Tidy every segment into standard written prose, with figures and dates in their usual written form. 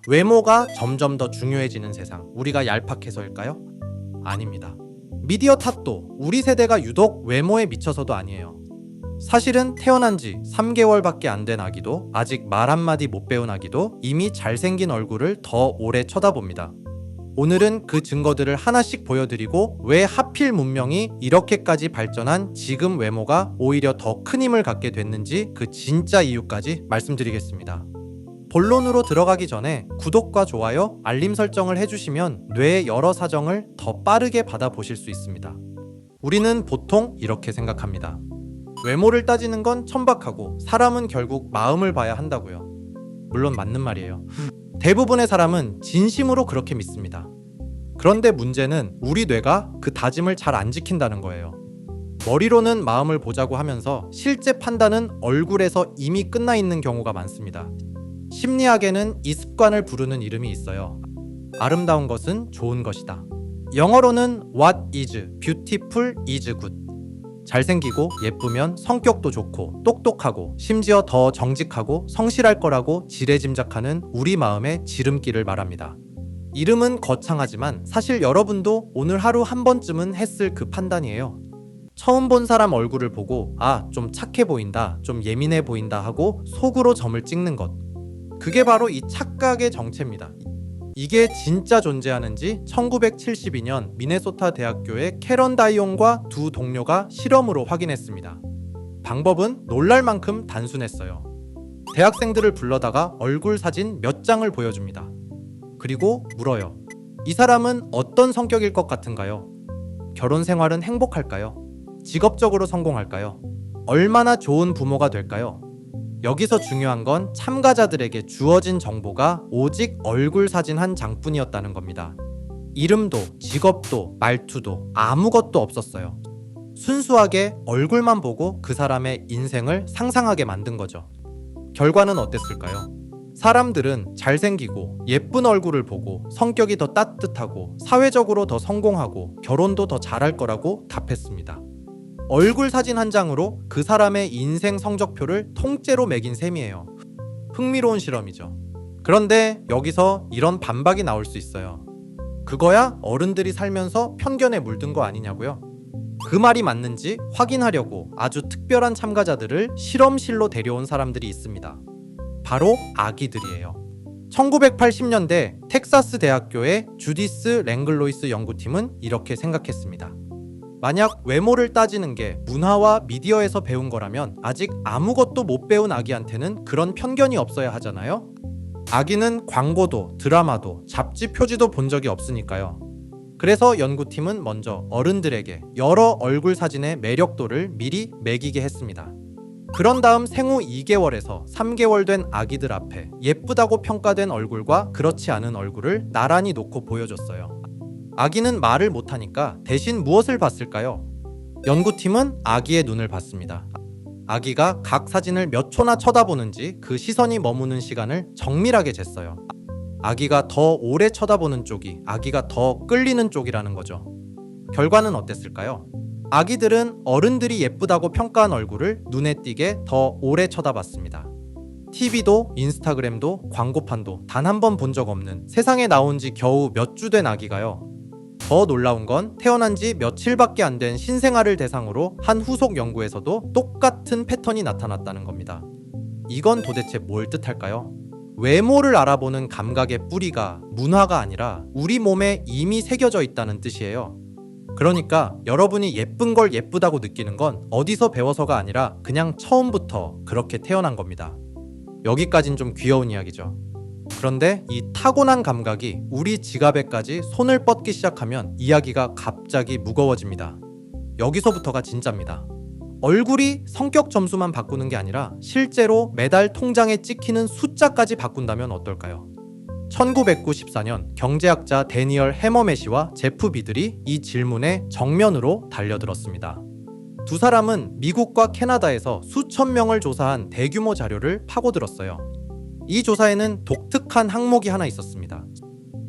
외모가 점점 더 중요해지는 세상, 우리가 얄팍해서일까요? 아닙니다. 미디어 탓도 우리 세대가 유독 외모에 미쳐서도 아니에요. 사실은 태어난 지 3개월밖에 안 된 아기도, 아직 말 한마디 못 배운 아기도 이미 잘생긴 얼굴을 더 오래 쳐다봅니다. 오늘은 그 증거들을 하나씩 보여드리고 왜 하필 문명이 이렇게까지 발전한 지금 외모가 오히려 더 큰 힘을 갖게 됐는지 그 진짜 이유까지 말씀드리겠습니다. 본론으로 들어가기 전에 구독과 좋아요, 알림 설정을 해주시면 뇌의 여러 사정을 더 빠르게 받아보실 수 있습니다. 우리는 보통 이렇게 생각합니다. 외모를 따지는 건 천박하고 사람은 결국 마음을 봐야 한다고요. 물론 맞는 말이에요. 대부분의 사람은 진심으로 그렇게 믿습니다. 그런데 문제는 우리 뇌가 그 다짐을 잘 안 지킨다는 거예요. 머리로는 마음을 보자고 하면서 실제 판단은 얼굴에서 이미 끝나 있는 경우가 많습니다. 심리학에는 이 습관을 부르는 이름이 있어요. 아름다운 것은 좋은 것이다. 영어로는 What is beautiful is good. 잘생기고 예쁘면 성격도 좋고 똑똑하고 심지어 더 정직하고 성실할 거라고 지레짐작하는 우리 마음의 지름길을 말합니다. 이름은 거창하지만 사실 여러분도 오늘 하루 한 번쯤은 했을 그 판단이에요. 처음 본 사람 얼굴을 보고 좀 착해 보인다, 좀 예민해 보인다 하고 속으로 점을 찍는 것. 그게 바로 이 착각의 정체입니다. 이게 진짜 존재하는지 1972년 미네소타 대학교의 캐런 다이온과 두 동료가 실험으로 확인했습니다. 방법은 놀랄 만큼 단순했어요. 대학생들을 불러다가 얼굴 사진 몇 장을 보여줍니다. 그리고 물어요. 이 사람은 어떤 성격일 것 같은가요? 결혼 생활은 행복할까요? 직업적으로 성공할까요? 얼마나 좋은 부모가 될까요? 여기서 중요한 건 참가자들에게 주어진 정보가 오직 얼굴 사진 한 장뿐이었다는 겁니다. 이름도, 직업도, 말투도 아무것도 없었어요. 순수하게 얼굴만 보고 그 사람의 인생을 상상하게 만든 거죠. 결과는 어땠을까요? 사람들은 잘생기고 예쁜 얼굴을 보고 성격이 더 따뜻하고 사회적으로 더 성공하고 결혼도 더 잘할 거라고 답했습니다. 얼굴 사진 한 장으로 그 사람의 인생 성적표를 통째로 매긴 셈이에요. 흥미로운 실험이죠. 그런데 여기서 이런 반박이 나올 수 있어요. 그거야 어른들이 살면서 편견에 물든 거 아니냐고요? 그 말이 맞는지 확인하려고 아주 특별한 참가자들을 실험실로 데려온 사람들이 있습니다. 바로 아기들이에요. 1980년대 텍사스 대학교의 주디스 랭글로이스 연구팀은 이렇게 생각했습니다. 만약 외모를 따지는 게 문화와 미디어에서 배운 거라면 아직 아무것도 못 배운 아기한테는 그런 편견이 없어야 하잖아요? 아기는 광고도, 드라마도, 잡지 표지도 본 적이 없으니까요. 그래서 연구팀은 먼저 어른들에게 여러 얼굴 사진의 매력도를 미리 매기게 했습니다. 그런 다음 생후 2개월에서 3개월 된 아기들 앞에 예쁘다고 평가된 얼굴과 그렇지 않은 얼굴을 나란히 놓고 보여줬어요. 아기는 말을 못하니까 대신 무엇을 봤을까요? 연구팀은 아기의 눈을 봤습니다. 아기가 각 사진을 몇 초나 쳐다보는지 그 시선이 머무는 시간을 정밀하게 쟀어요. 아기가 더 오래 쳐다보는 쪽이 아기가 더 끌리는 쪽이라는 거죠. 결과는 어땠을까요? 아기들은 어른들이 예쁘다고 평가한 얼굴을 눈에 띄게 더 오래 쳐다봤습니다. TV도 인스타그램도 광고판도 단 한 번 본 적 없는 세상에 나온 지 겨우 몇 주 된 아기가요. 더 놀라운 건 태어난 지 며칠밖에 안 된 신생아를 대상으로 한 후속 연구에서도 똑같은 패턴이 나타났다는 겁니다. 이건 도대체 뭘 뜻할까요? 외모를 알아보는 감각의 뿌리가 문화가 아니라 우리 몸에 이미 새겨져 있다는 뜻이에요. 그러니까 여러분이 예쁜 걸 예쁘다고 느끼는 건 어디서 배워서가 아니라 그냥 처음부터 그렇게 태어난 겁니다. 여기까진 좀 귀여운 이야기죠. 그런데 이 타고난 감각이 우리 지갑에까지 손을 뻗기 시작하면 이야기가 갑자기 무거워집니다. 여기서부터가 진짜입니다. 얼굴이 성격 점수만 바꾸는 게 아니라 실제로 매달 통장에 찍히는 숫자까지 바꾼다면 어떨까요? 1994년 경제학자 데니얼 해머메시와 제프 비들이 이 질문에 정면으로 달려들었습니다. 두 사람은 미국과 캐나다에서 수천 명을 조사한 대규모 자료를 파고들었어요. 이 조사에는 독특한 항목이 하나 있었습니다.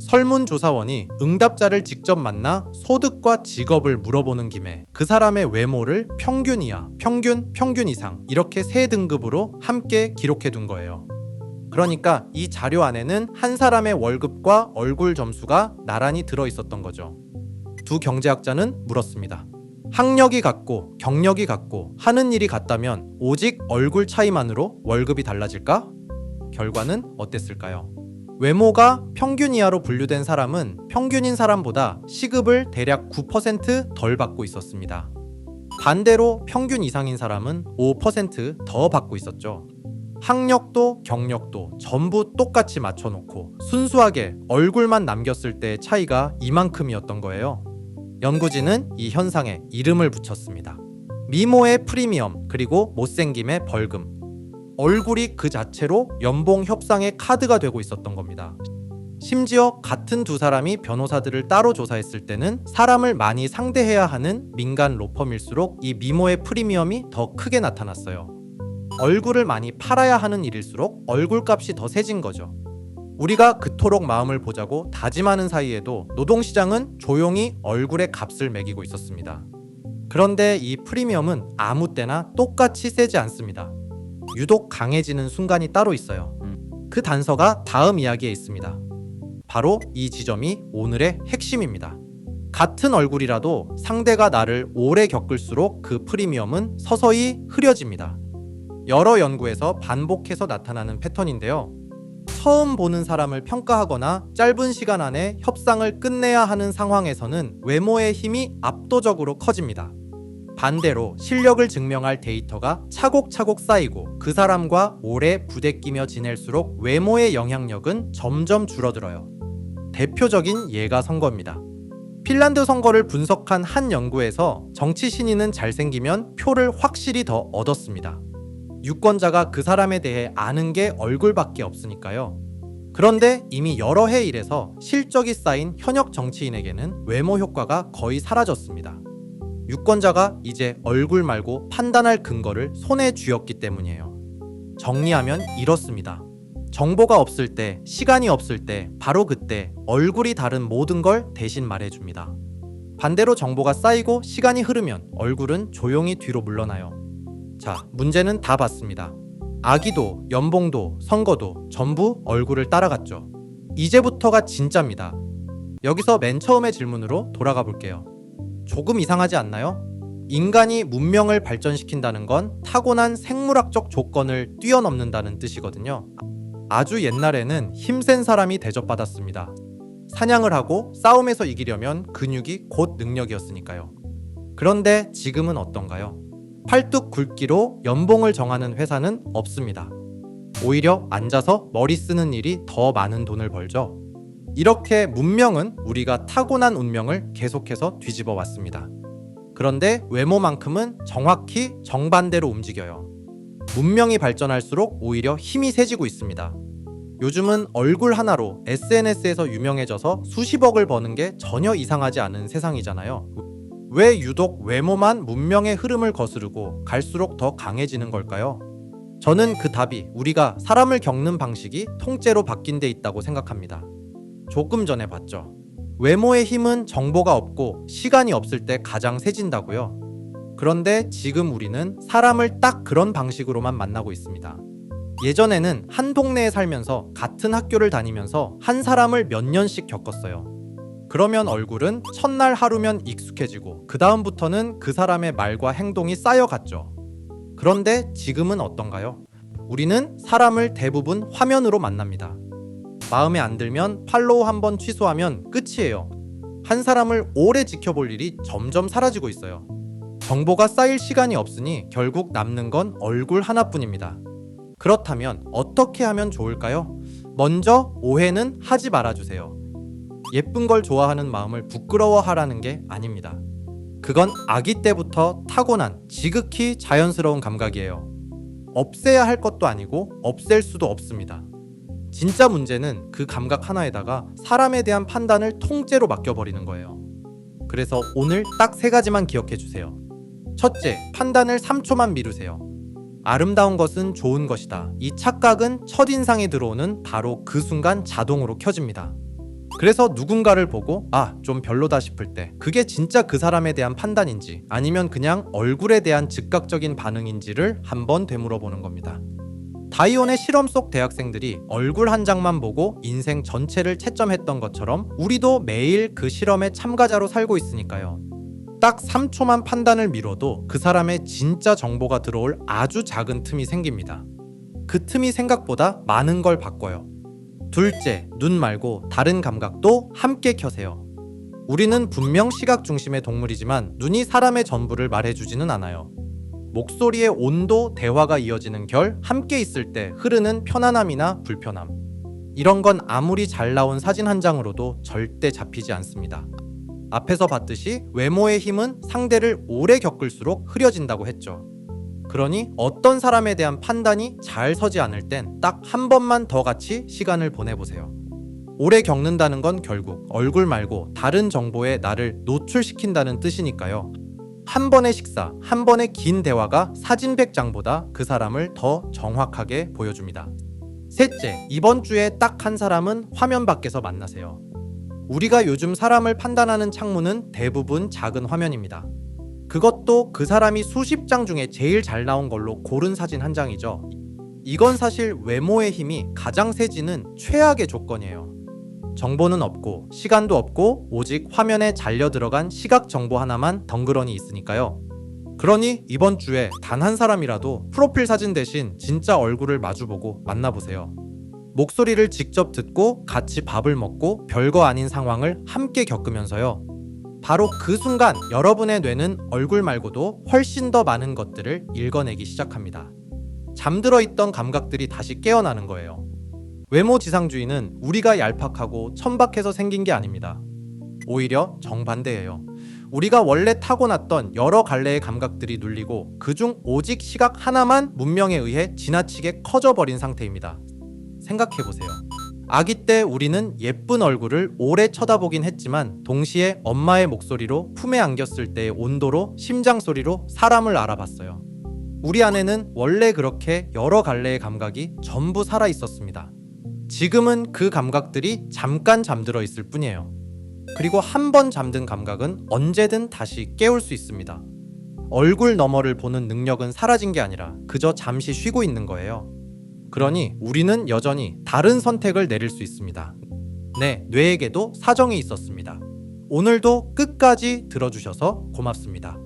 설문조사원이 응답자를 직접 만나 소득과 직업을 물어보는 김에 그 사람의 외모를 평균 이하, 평균 이상 이렇게 세 등급으로 함께 기록해 둔 거예요. 그러니까 이 자료 안에는 한 사람의 월급과 얼굴 점수가 나란히 들어있었던 거죠. 두 경제학자는 물었습니다. 학력이 같고 경력이 같고 하는 일이 같다면 오직 얼굴 차이만으로 월급이 달라질까? 결과는 어땠을까요? 외모가 평균 이하로 분류된 사람은 평균인 사람보다 시급을 대략 9%덜 받고 있었습니다. 반대로 평균 이상인 사람은 5%더 받고 있었죠. 학력도 경력도 전부 똑같이 맞춰놓고 순수하게 얼굴만 남겼을 때의 차이가 이만큼이었던 거예요. 연구진은 이 현상에 이름을 붙였습니다. 미모의 프리미엄 그리고 못생김의 벌금. 얼굴이 그 자체로 연봉 협상의 카드가 되고 있었던 겁니다. 심지어 같은 두 사람이 변호사들을 따로 조사했을 때는 사람을 많이 상대해야 하는 민간 로펌일수록 이 미모의 프리미엄이 더 크게 나타났어요. 얼굴을 많이 팔아야 하는 일일수록 얼굴값이 더 세진 거죠. 우리가 그토록 마음을 보자고 다짐하는 사이에도 노동시장은 조용히 얼굴의 값을 매기고 있었습니다. 그런데 이 프리미엄은 아무 때나 똑같이 세지 않습니다. 유독 강해지는 순간이 따로 있어요. 그 단서가 다음 이야기에 있습니다. 바로 이 지점이 오늘의 핵심입니다. 같은 얼굴이라도 상대가 나를 오래 겪을수록 그 프리미엄은 서서히 흐려집니다. 여러 연구에서 반복해서 나타나는 패턴인데요. 처음 보는 사람을 평가하거나 짧은 시간 안에 협상을 끝내야 하는 상황에서는 외모의 힘이 압도적으로 커집니다. 반대로 실력을 증명할 데이터가 차곡차곡 쌓이고 그 사람과 오래 부대끼며 지낼수록 외모의 영향력은 점점 줄어들어요. 대표적인 예가 선거입니다. 핀란드 선거를 분석한 한 연구에서 정치 신인은 잘생기면 표를 확실히 더 얻었습니다. 유권자가 그 사람에 대해 아는 게 얼굴밖에 없으니까요. 그런데 이미 여러 해 일에서 실적이 쌓인 현역 정치인에게는 외모 효과가 거의 사라졌습니다. 유권자가 이제 얼굴 말고 판단할 근거를 손에 쥐었기 때문이에요. 정리하면 이렇습니다. 정보가 없을 때, 시간이 없을 때, 바로 그때 얼굴이 다른 모든 걸 대신 말해줍니다. 반대로 정보가 쌓이고 시간이 흐르면 얼굴은 조용히 뒤로 물러나요. 자, 문제는 다 봤습니다. 아기도, 연봉도, 선거도 전부 얼굴을 따라갔죠. 이제부터가 진짜입니다. 여기서 맨 처음의 질문으로 돌아가 볼게요. 조금 이상하지 않나요? 인간이 문명을 발전시킨다는 건 타고난 생물학적 조건을 뛰어넘는다는 뜻이거든요. 아주 옛날에는 힘센 사람이 대접받았습니다. 사냥을 하고 싸움에서 이기려면 근육이 곧 능력이었으니까요. 그런데 지금은 어떤가요? 팔뚝 굵기로 연봉을 정하는 회사는 없습니다. 오히려 앉아서 머리 쓰는 일이 더 많은 돈을 벌죠. 이렇게 문명은 우리가 타고난 운명을 계속해서 뒤집어 왔습니다. 그런데 외모만큼은 정확히 정반대로 움직여요. 문명이 발전할수록 오히려 힘이 세지고 있습니다. 요즘은 얼굴 하나로 SNS에서 유명해져서 수십억을 버는 게 전혀 이상하지 않은 세상이잖아요. 왜 유독 외모만 문명의 흐름을 거스르고 갈수록 더 강해지는 걸까요? 저는 그 답이 우리가 사람을 겪는 방식이 통째로 바뀐 데 있다고 생각합니다. 조금 전에 봤죠. 외모의 힘은 정보가 없고 시간이 없을 때 가장 세진다고요. 그런데 지금 우리는 사람을 딱 그런 방식으로만 만나고 있습니다. 예전에는 한 동네에 살면서 같은 학교를 다니면서 한 사람을 몇 년씩 겪었어요. 그러면 얼굴은 첫날 하루면 익숙해지고 그 다음부터는 그 사람의 말과 행동이 쌓여갔죠. 그런데 지금은 어떤가요? 우리는 사람을 대부분 화면으로 만납니다. 마음에 안 들면 팔로우 한번 취소하면 끝이에요. 한 사람을 오래 지켜볼 일이 점점 사라지고 있어요. 정보가 쌓일 시간이 없으니 결국 남는 건 얼굴 하나뿐입니다. 그렇다면 어떻게 하면 좋을까요? 먼저 오해는 하지 말아주세요. 예쁜 걸 좋아하는 마음을 부끄러워하라는 게 아닙니다. 그건 아기 때부터 타고난 지극히 자연스러운 감각이에요. 없애야 할 것도 아니고 없앨 수도 없습니다. 진짜 문제는 그 감각 하나에다가 사람에 대한 판단을 통째로 맡겨버리는 거예요. 그래서 오늘 딱 3가지만 기억해주세요. 첫째, 판단을 3초만 미루세요. 아름다운 것은 좋은 것이다. 이 착각은 첫인상에 들어오는 바로 그 순간 자동으로 켜집니다. 그래서 누군가를 보고 좀 별로다 싶을 때 그게 진짜 그 사람에 대한 판단인지 아니면 그냥 얼굴에 대한 즉각적인 반응인지를 한번 되물어보는 겁니다. 다이온의 실험 속 대학생들이 얼굴 한 장만 보고 인생 전체를 채점했던 것처럼 우리도 매일 그 실험의 참가자로 살고 있으니까요. 딱 3초만 판단을 미뤄도 그 사람의 진짜 정보가 들어올 아주 작은 틈이 생깁니다. 그 틈이 생각보다 많은 걸 바꿔요. 둘째, 눈 말고 다른 감각도 함께 켜세요. 우리는 분명 시각 중심의 동물이지만 눈이 사람의 전부를 말해주지는 않아요. 목소리의 온도, 대화가 이어지는 결, 함께 있을 때 흐르는 편안함이나 불편함. 이런 건 아무리 잘 나온 사진 한 장으로도 절대 잡히지 않습니다. 앞에서 봤듯이 외모의 힘은 상대를 오래 겪을수록 흐려진다고 했죠. 그러니 어떤 사람에 대한 판단이 잘 서지 않을 땐 딱 한 번만 더 같이 시간을 보내보세요. 오래 겪는다는 건 결국 얼굴 말고 다른 정보에 나를 노출시킨다는 뜻이니까요. 한 번의 식사, 한 번의 긴 대화가 사진 100장보다 그 사람을 더 정확하게 보여줍니다. 셋째, 이번 주에 딱 한 사람은 화면 밖에서 만나세요. 우리가 요즘 사람을 판단하는 창문은 대부분 작은 화면입니다. 그것도 그 사람이 수십 장 중에 제일 잘 나온 걸로 고른 사진 한 장이죠. 이건 사실 외모의 힘이 가장 세지는 최악의 조건이에요. 정보는 없고 시간도 없고 오직 화면에 잘려 들어간 시각 정보 하나만 덩그러니 있으니까요. 그러니 이번 주에 단 한 사람이라도 프로필 사진 대신 진짜 얼굴을 마주보고 만나보세요. 목소리를 직접 듣고 같이 밥을 먹고 별거 아닌 상황을 함께 겪으면서요. 바로 그 순간 여러분의 뇌는 얼굴 말고도 훨씬 더 많은 것들을 읽어내기 시작합니다. 잠들어 있던 감각들이 다시 깨어나는 거예요. 외모 지상주의는 우리가 얄팍하고 천박해서 생긴 게 아닙니다. 오히려 정반대예요. 우리가 원래 타고났던 여러 갈래의 감각들이 눌리고 그중 오직 시각 하나만 문명에 의해 지나치게 커져버린 상태입니다. 생각해보세요. 아기 때 우리는 예쁜 얼굴을 오래 쳐다보긴 했지만 동시에 엄마의 목소리로 품에 안겼을 때의 온도로 심장 소리로 사람을 알아봤어요. 우리 안에는 원래 그렇게 여러 갈래의 감각이 전부 살아 있었습니다. 지금은 그 감각들이 잠깐 잠들어 있을 뿐이에요. 그리고 한 번 잠든 감각은 언제든 다시 깨울 수 있습니다. 얼굴 너머를 보는 능력은 사라진 게 아니라 그저 잠시 쉬고 있는 거예요. 그러니 우리는 여전히 다른 선택을 내릴 수 있습니다. 네, 뇌에게도 사정이 있었습니다. 오늘도 끝까지 들어주셔서 고맙습니다.